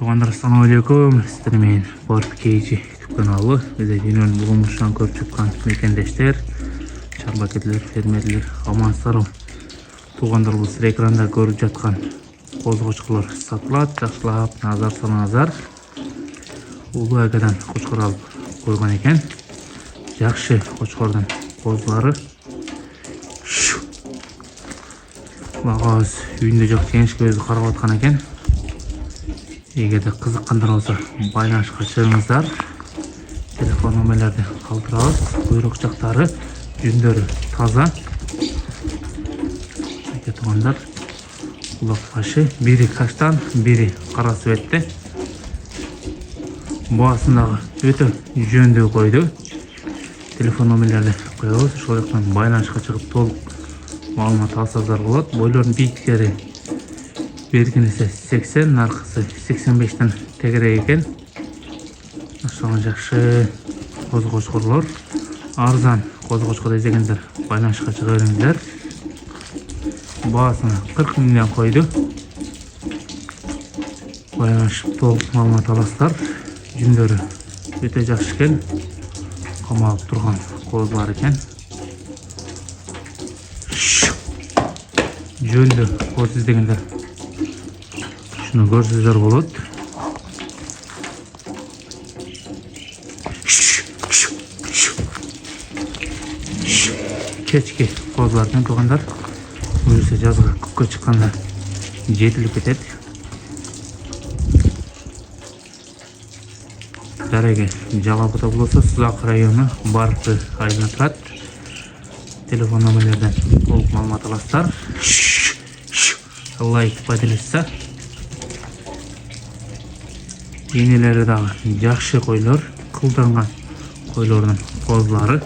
Туугандар, assalamu alaikum. Сиздер менен Барып Кейжи каналы. Бизе дүйнөнүн булмушан көрүп чыккан мекендештер, чарбакерлер, фермерлер, амансыздарбы. Туугандар, бул сиз экранда көрүп жаткан козгочколор сатылат. Жакшылап назар салыңыздар. Улуу айгадан кочкор алып койгон экен. Жакшы кочкордун козулары. Багыз үйүндө жок жеңишке өзү карап аткан экен. Эгерде кызыккандар болсо байланышка чыгыңыздар. Телефон номерлерди калтырабыз. Куйрук жактары, жүндөрү таза. Туугандар, улак башы, бири каштан, бири кара светте. Баасындагы өтө жөндүү койду. Телефон номерлерди коебуз. Ошол жактан байланышка чыгып толук маалымат алсаңыздар болот. Бойлордун бийиктиктери бергенесе 80, аркысы 85тен тегерек экен. Ошол жакшы козгочкорлор, арзан козгочкор издегендер байланышка чыга бериңиздер. Баасына 40 миңден койду. Байланышып толук маалымат аласыздар. Жүндөрү өтө жакшы экен. Камалып турган козулар экен. Жөндө коз издегендер шуну көрсөздөр болот. Кечки козулардан туугандар, өзү жазга көккө чыкканда жетилип кетет. Дареге Жалапыда болсо, Сузак району Барпы айылына турат. Телефон номерлерден толук маалымат аласыздар. Лайк подписаться. Енелери дагы жакшы койлор, кылдырган койлордун козулары.